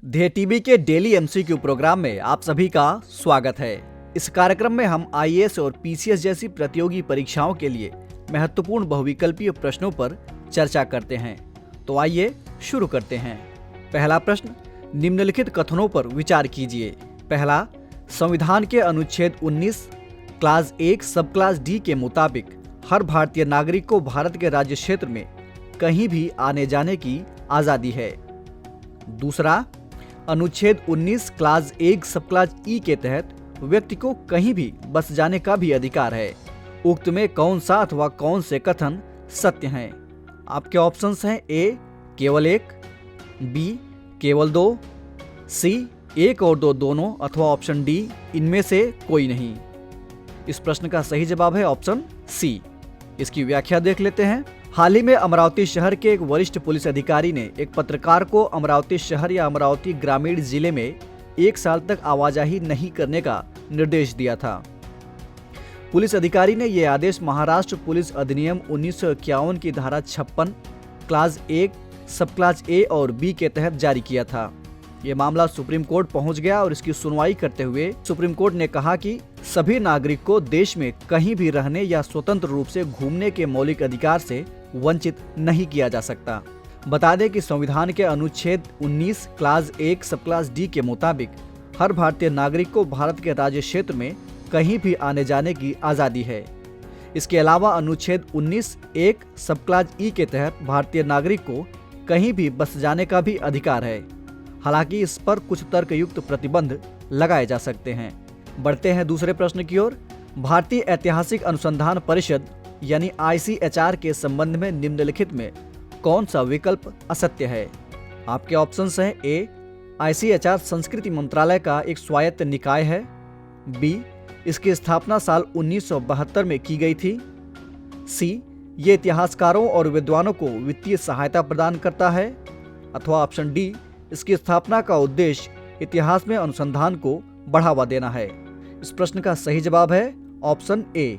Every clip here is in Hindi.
धे टीवी के डेली एमसीक्यू प्रोग्राम में आप सभी का स्वागत है। इस कार्यक्रम में हम आईएएस और पीसीएस जैसी प्रतियोगी परीक्षाओं के लिए महत्वपूर्ण बहुविकल्पीय प्रश्नों पर चर्चा करते हैं। तो आइए शुरू करते हैं। पहला प्रश्न, निम्नलिखित कथनों पर विचार कीजिए। पहला, संविधान के अनुच्छेद 19 क्लास 1 सब क्लास डी के मुताबिक हर भारतीय नागरिक को भारत के राज्य क्षेत्र में कहीं भी आने जाने की आजादी है। दूसरा, अनुच्छेद 19 क्लास 1 सब क्लास ई के तहत व्यक्ति को कहीं भी बस जाने का भी अधिकार है। उक्त में कौन सा अथवा कौन से कथन सत्य हैं? आपके ऑप्शंस हैं ए केवल एक, बी केवल दो, सी एक और दो दोनों, अथवा ऑप्शन डी इनमें से कोई नहीं। इस प्रश्न का सही जवाब है ऑप्शन सी। इसकी व्याख्या देख लेते हैं। हाल ही में अमरावती शहर के एक वरिष्ठ पुलिस अधिकारी ने एक पत्रकार को अमरावती शहर या अमरावती ग्रामीण जिले में 1 साल तक आवाजाही नहीं करने का निर्देश दिया था। पुलिस अधिकारी ने यह आदेश महाराष्ट्र पुलिस अधिनियम 1951 की धारा 56 क्लास 1 सब क्लास ए और बी के तहत जारी किया था। यह मामला सुप्रीम कोर्ट पहुंच गया और इसकी सुनवाई करते हुए सुप्रीम कोर्ट ने कहा कि सभी नागरिक को देश में कहीं भी रहने या स्वतंत्र रूप से घूमने के मौलिक अधिकार से वंचित नहीं किया जा सकता। बता दें कि संविधान के अनुच्छेद 19 क्लास 1 सब क्लास डी के मुताबिक हर भारतीय नागरिक को भारत के राज्य क्षेत्र में कहीं भी आने जाने की आज़ादी है। इसके अलावा अनुच्छेद 19 1 सब क्लास ई के तहत भारतीय नागरिक को कहीं भी बस जाने का भी अधिकार है। हालांकि इस पर कुछ तर्कयुक्त प्रतिबंध लगाए जा सकते हैं। बढ़ते हैं दूसरे प्रश्न की ओर। भारतीय ऐतिहासिक अनुसंधान परिषद यानी ICHR के संबंध में निम्नलिखित में कौन सा विकल्प असत्य है? आपके ऑप्शंस हैं ए ICHR संस्कृति मंत्रालय का एक स्वायत्त निकाय है, बी इसकी स्थापना साल 1972 में की गई थी, सी ये इतिहासकारों और विद्वानों को वित्तीय सहायता प्रदान करता है, अथवा ऑप्शन डी इसकी स्थापना का उद्देश्य इतिहास में अनुसंधान को बढ़ावा देना है। इस प्रश्न का सही जवाब है ऑप्शन ए।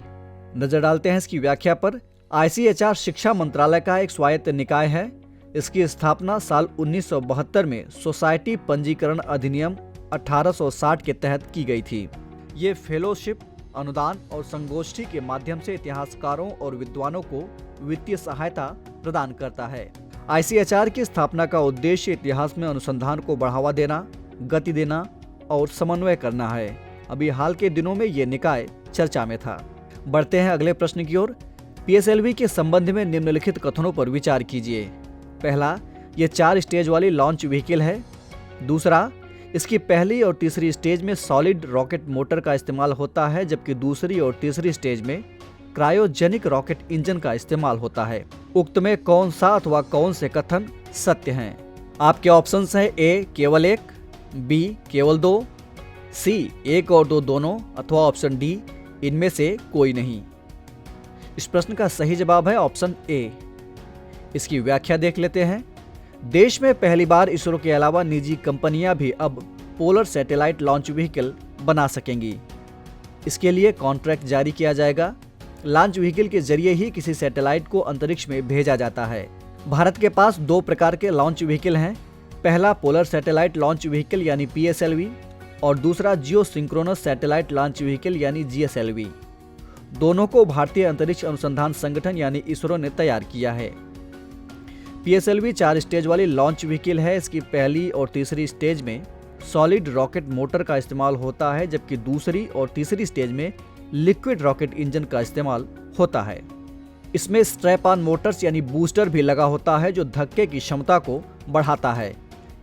नजर डालते हैं इसकी व्याख्या पर। ICHR शिक्षा मंत्रालय का एक स्वायत्त निकाय है। इसकी स्थापना साल 1972 में सोसाइटी पंजीकरण अधिनियम 1860 के तहत की गई थी। ये फेलोशिप, अनुदान और संगोष्ठी के माध्यम से इतिहासकारों और विद्वानों को वित्तीय सहायता प्रदान करता है। ICHR की स्थापना का उद्देश्य इतिहास में अनुसंधान को बढ़ावा देना, गति देना और समन्वय करना है। अभी हाल के दिनों में ये निकाय चर्चा में था। बढ़ते हैं अगले प्रश्न की ओर। PSLV के संबंध में निम्नलिखित कथनों पर विचार कीजिए। पहला, ये 4 स्टेज वाली लॉन्च व्हीकल है। दूसरा, इसकी पहली और तीसरी स्टेज में सॉलिड रॉकेट मोटर का इस्तेमाल होता है, जबकि दूसरी और तीसरी स्टेज में क्रायोजेनिक रॉकेट इंजन का इस्तेमाल होता है। उक्त में कौन सा अथवा कौन से कथन सत्य हैं? आपके ऑप्शंस हैं ए केवल एक, बी केवल दो, सी एक और दो दोनों, अथवा ऑप्शन डी इनमें से कोई नहीं। इस प्रश्न का सही जवाब है ऑप्शन ए। इसकी व्याख्या देख लेते हैं। देश में पहली बार इसरो के अलावा निजी कंपनियां भी अब पोलर सैटेलाइट लॉन्च व्हीकल बना सकेंगी। इसके लिए कॉन्ट्रैक्ट जारी किया जाएगा। लॉन्च व्हीकल के जरिए ही किसी सैटेलाइट को अंतरिक्ष में भेजा जाता है। भारत के पास 2 प्रकार के लॉन्च व्हीकल हैं। पहला पोलर सैटेलाइट लॉन्च व्हीकल यानी PSLV और दूसरा जियो सिंक्रोनस सैटेलाइट लॉन्च व्हीकल यानी GSLV। दोनों को भारतीय अंतरिक्ष अनुसंधान संगठन यानी इसरो ने तैयार किया है। PSLV 4 स्टेज वाली लॉन्च व्हीकल है। इसकी पहली और तीसरी स्टेज में सॉलिड रॉकेट मोटर का इस्तेमाल होता है, जबकि दूसरी और तीसरी स्टेज में लिक्विड रॉकेट इंजन का इस्तेमाल होता है। इसमें स्ट्रैप ऑन मोटर्स यानी बूस्टर भी लगा होता है, जो धक्के की क्षमता को बढ़ाता है।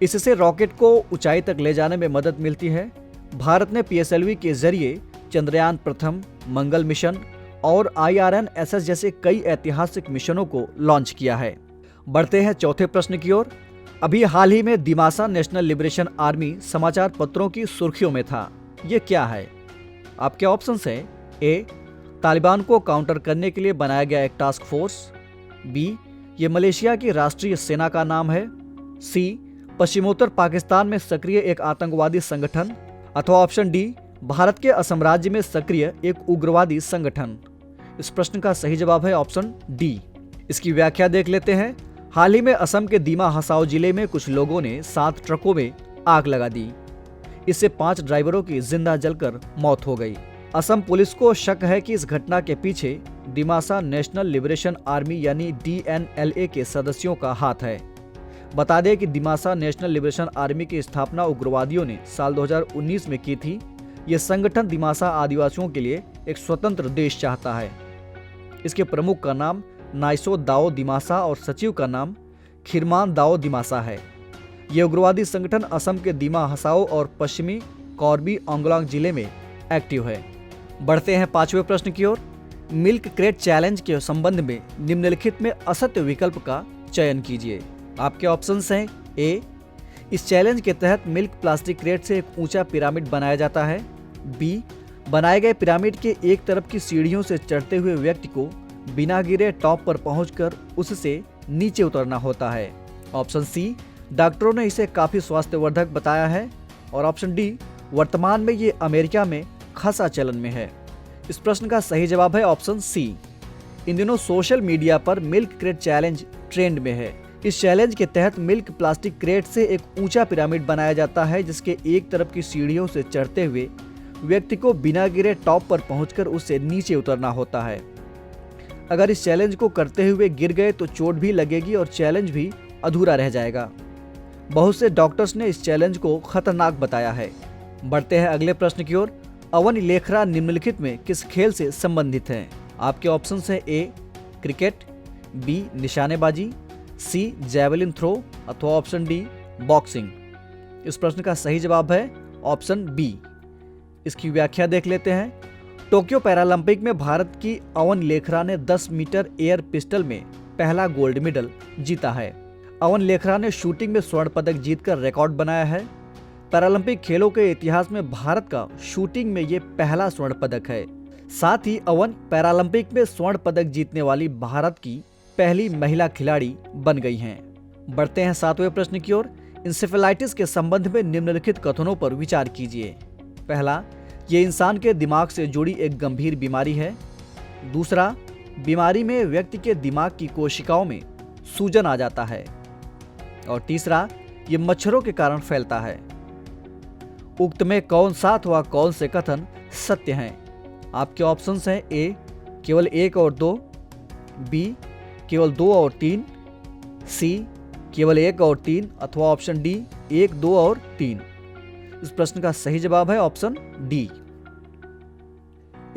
इससे रॉकेट को ऊंचाई तक ले जाने में मदद मिलती है। भारत ने PSLV के जरिए चंद्रयान प्रथम, मंगल मिशन और IRNSS जैसे कई ऐतिहासिक मिशनों को लॉन्च किया है। बढ़ते हैं चौथे प्रश्न की ओर। अभी हाल ही में दिमासा नेशनल लिबरेशन आर्मी समाचार पत्रों की सुर्खियों में था। ये क्या है? आपके ऑप्शंस हैं ए तालिबान को काउंटर करने के लिए बनाया गया एक टास्क फोर्स, बी ये मलेशिया की राष्ट्रीय सेना का नाम है, सी पश्चिमोत्तर पाकिस्तान में सक्रिय एक आतंकवादी संगठन, अथवा ऑप्शन डी भारत के असम राज्य में सक्रिय एक उग्रवादी संगठन। इस प्रश्न का सही जवाब है ऑप्शन डी। इसकी व्याख्या देख लेते हैं। हाल ही में असम के दीमा हसाओ जिले में कुछ लोगों ने 7 ट्रकों में आग लगा दी। इससे 5 ड्राइवरों की जिंदा जलकर मौत हो गई। असम पुलिस को शक है कि इस घटना के पीछे दिमासा नेशनल लिबरेशन आर्मी यानी DNLA के सदस्यों का हाथ है। बता दें कि दिमासा नेशनल लिबरेशन आर्मी की स्थापना उग्रवादियों ने साल 2019 में की थी। यह संगठन दिमासा आदिवासियों के लिए एक स्वतंत्र देश चाहता है। इसके प्रमुख का नाम नाइसो दाओ दिमासा और सचिव का नाम खिरमान दाओ दिमासा है। यह उग्रवादी संगठन असम के दिमा हसाओ और पश्चिमी कॉर्बी आंगलांग जिले में एक्टिव है। बढ़ते हैं 5वें प्रश्न की ओर। मिल्क क्रेट चैलेंज के संबंध में निम्नलिखित में असत्य विकल्प का चयन कीजिए। आपके ऑप्शंस हैं ए, इस चैलेंज के तहत मिल्क प्लास्टिक क्रेट से एक ऊंचा पिरामिड बनाया जाता है। बी, बनाए गए पिरामिड के एक तरफ की सीढ़ियों से चढ़ते हुए व्यक्ति को बिना गिरे टॉप पर पहुंचकर उससे नीचे उतरना होता है। ऑप्शन सी, डॉक्टरों ने इसे काफी स्वास्थ्यवर्धक बताया है। और ऑप्शन डी, वर्तमान में ये अमेरिका में खासा चलन में है। इस प्रश्न का सही जवाब है ऑप्शन सी। इन दिनों सोशल मीडिया पर मिल्क क्रेट चैलेंज ट्रेंड में है। इस चैलेंज के तहत मिल्क प्लास्टिक क्रेट से एक ऊंचा पिरामिड बनाया जाता है, जिसके एक तरफ की सीढ़ियों से चढ़ते हुए व्यक्ति को बिना गिरे टॉप पर पहुंचकर उससे नीचे उतरना होता है। अगर इस चैलेंज को करते हुए गिर गए तो चोट भी लगेगी और चैलेंज भी अधूरा रह जाएगा। बहुत से डॉक्टर्स ने इस चैलेंज को खतरनाक बताया है। बढ़ते हैं अगले प्रश्न की ओर। अवन लेखरा निम्नलिखित में किस खेल से संबंधित हैं? आपके ऑप्शंस हैं ए, क्रिकेट, बी, निशानेबाजी, सी, जैवलिन थ्रो अथवा ऑप्शन डी, बॉक्सिंग। इस प्रश्न का सही जवाब है ऑप्शन बी। इसकी व्याख्या देख लेते हैं। टोक्यो पैरालंपिक में भारत की अवन लेखरा ने 10 मीटर एयर पिस्टल में पहला गोल्ड मेडल जीता है। अवन लेखरा ने शूटिंग में स्वर्ण पदक जीतकर रिकॉर्ड बनाया है। पैरालंपिक खेलों के इतिहास में भारत का शूटिंग में ये पहला स्वर्ण पदक है। साथ ही अवन पैरालंपिक में स्वर्ण पदक जीतने वाली भारत की पहली महिला खिलाड़ी बन गई हैं। बढ़ते हैं 7वें प्रश्न की ओर। इंसेफेलाइटिस के संबंध में निम्नलिखित कथनों पर विचार कीजिए। पहला, ये इंसान के दिमाग से जुड़ी एक गंभीर बीमारी है। दूसरा, बीमारी में व्यक्ति के दिमाग की कोशिकाओं में सूजन आ जाता है। और तीसरा, ये मच्छरों के कारण फैलता है। उक्त में कौन सा अथवा कौन से कथन सत्य हैं? आपके ऑप्शंस हैं ए, केवल 1 और 2, बी, केवल 2 और 3, सी, केवल 1 और 3 अथवा ऑप्शन डी, 1, 2 और 3। इस प्रश्न का सही जवाब है ऑप्शन डी।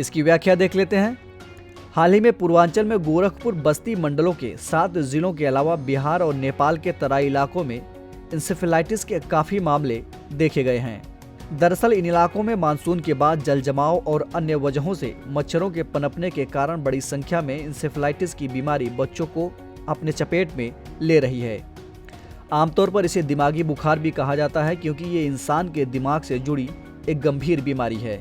इसकी व्याख्या देख लेते हैं। हाल ही में पूर्वांचल में गोरखपुर बस्ती मंडलों के 7 जिलों के अलावा बिहार और नेपाल के तराई इलाकों में इंसेफेलाइटिस के काफी मामले देखे गए हैं। दरअसल इन इलाकों में मानसून के बाद जल जमाव और अन्य वजहों से मच्छरों के पनपने के कारण बड़ी संख्या में इंसेफेलाइटिस की बीमारी बच्चों को अपने चपेट में ले रही है। आमतौर पर इसे दिमागी बुखार भी कहा जाता है, क्योंकि ये इंसान के दिमाग से जुड़ी एक गंभीर बीमारी है।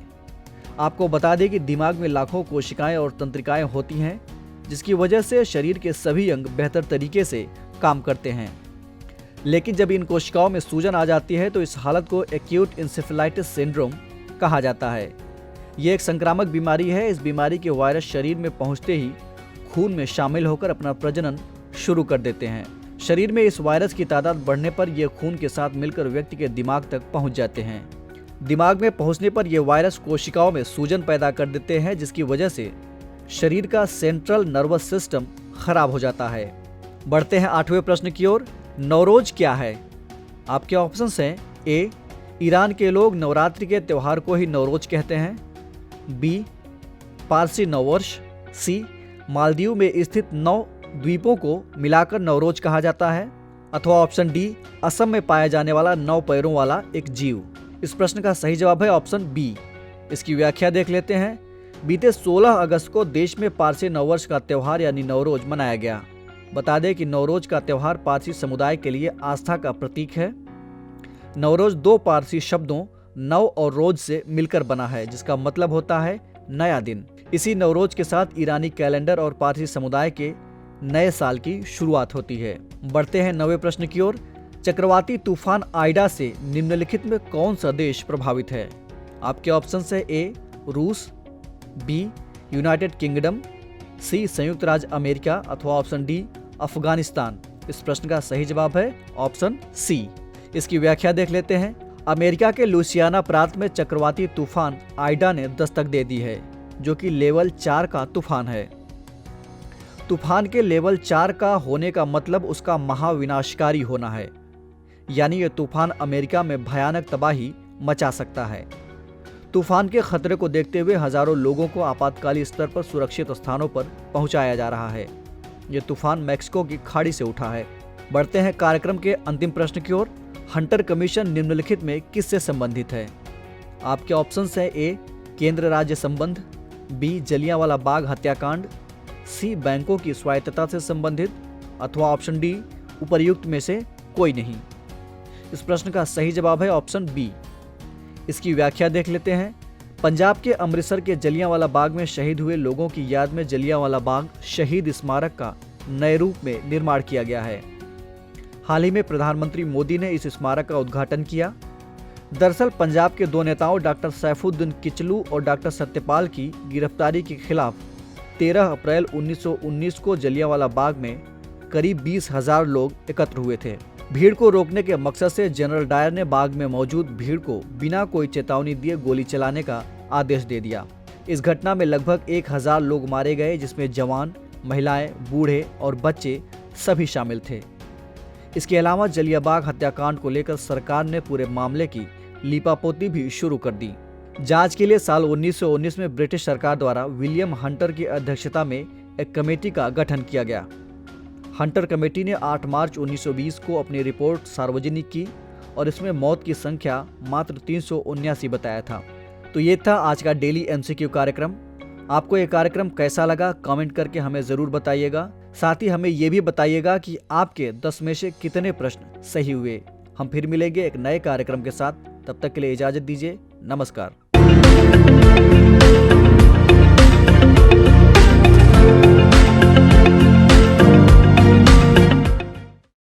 आपको बता दें कि दिमाग में लाखों कोशिकाएं और तंत्रिकाएं होती हैं, जिसकी वजह से शरीर के सभी अंग बेहतर तरीके से काम करते हैं। लेकिन जब इन कोशिकाओं में सूजन आ जाती है तो इस हालत को एक्यूट इंसेफेलाइटिस सिंड्रोम कहा जाता है। ये एक संक्रामक बीमारी है। इस बीमारी के वायरस शरीर में पहुंचते ही खून में शामिल होकर अपना प्रजनन शुरू कर देते हैं। शरीर में इस वायरस की तादाद बढ़ने पर यह खून के साथ मिलकर व्यक्ति के दिमाग तक पहुंच जाते हैं। दिमाग में पहुंचने पर यह वायरस कोशिकाओं में सूजन पैदा कर देते हैं, जिसकी वजह से शरीर का सेंट्रल नर्वस सिस्टम खराब हो जाता है। बढ़ते हैं 8वें प्रश्न की ओर। नवरोज क्या है? आपके ऑप्शंस हैं ए, ईरान के लोग नवरात्रि के त्यौहार को ही नवरोज कहते हैं। बी, पारसी नववर्ष। सी, मालदीव में स्थित 9 द्वीपों को मिलाकर नवरोज कहा जाता है। अथवा ऑप्शन डी, असम में पाया जाने वाला 9 पैरों वाला एक जीव। इस प्रश्न का सही जवाब है ऑप्शन बी। इसकी व्याख्या देख लेते हैं। बीते 16 अगस्त को देश में पारसी नववर्ष का त्यौहार यानी नवरोज मनाया गया। बता दें कि नवरोज का त्यौहार पारसी समुदाय के लिए आस्था का प्रतीक है। नवरोज 2 पारसी शब्दों नव और रोज से मिलकर बना है, जिसका मतलब होता है नया दिन। इसी नवरोज के साथ ईरानी कैलेंडर और पारसी समुदाय के नए साल की शुरुआत होती है। बढ़ते हैं 9वें प्रश्न की ओर। चक्रवाती तूफान आइडा से निम्नलिखित में कौन सा देश प्रभावित है? आपके ऑप्शन है ए, रूस, बी, यूनाइटेड किंगडम, सी, संयुक्त राज्य अमेरिका अथवा ऑप्शन डी, अफगानिस्तान। इस प्रश्न का सही जवाब है ऑप्शन सी। इसकी व्याख्या देख लेते हैं। अमेरिका के लुइसियाना प्रांत में चक्रवाती तूफान आइडा ने दस्तक दे दी है, जो कि लेवल 4 का तूफान है। तूफान के लेवल 4 का होने का मतलब उसका महाविनाशकारी होना है, यानी यह तूफान अमेरिका में भयानक तबाही मचा सकता है। तूफान के खतरे को देखते हुए हजारों लोगों को आपातकालीन स्तर पर सुरक्षित स्थानों पर पहुंचाया जा रहा है। यह तूफान मैक्सिको की खाड़ी से उठा है। बढ़ते हैं कार्यक्रम के अंतिम प्रश्न की ओर। हंटर कमीशन निम्नलिखित में किससे संबंधित है? आपके ऑप्शंस है ए केंद्र राज्य संबंध, बी जलियांवाला बाग हत्याकांड, सी बैंकों की स्वायत्तता से संबंधित, अथवा ऑप्शन डी उपर्युक्त में से कोई नहीं। इस प्रश्न का सही जवाब है ऑप्शन बी। इसकी व्याख्या देख लेते हैं। पंजाब के अमृतसर के जलियांवाला बाग में शहीद हुए लोगों की याद में जलियांवाला बाग शहीद स्मारक का नए रूप में निर्माण किया गया है। हाल ही में प्रधानमंत्री मोदी ने इस स्मारक का उद्घाटन किया। दरअसल पंजाब के दो नेताओं डॉक्टर सैफुद्दीन किचलू और डॉक्टर सत्यपाल की गिरफ्तारी के खिलाफ 13 अप्रैल 1919 को जलियांवाला बाग में करीब 20,000 लोग एकत्र हुए थे। भीड़ को रोकने के मकसद से जनरल डायर ने बाग में मौजूद भीड़ को बिना कोई चेतावनी दिए गोली चलाने का आदेश दे दिया। इस घटना में लगभग 1,000 लोग मारे गए, जिसमें जवान, महिलाएं, बूढ़े और बच्चे सभी शामिल थे। इसके अलावा जलियांबाग हत्याकांड को लेकर सरकार ने पूरे मामले की लीपापोती भी शुरू कर दी। जांच के लिए साल 1919 में ब्रिटिश सरकार द्वारा विलियम हंटर की अध्यक्षता में एक कमेटी का गठन किया गया। हंटर कमेटी ने 8 मार्च 1920 को अपनी रिपोर्ट सार्वजनिक की और इसमें मौत की संख्या मात्र 379 बताया था। तो ये था आज का डेली एमसीक्यू कार्यक्रम। आपको ये कार्यक्रम कैसा लगा कमेंट करके हमें ज़रूर बताइएगा। साथ ही हमें ये भी बताइएगा कि आपके 10 में से कितने प्रश्न सही हुए। हम फिर मिलेंगे एक नए कार्यक्रम के साथ। तब तक के लिए इजाज़त दीजिए। नमस्कार।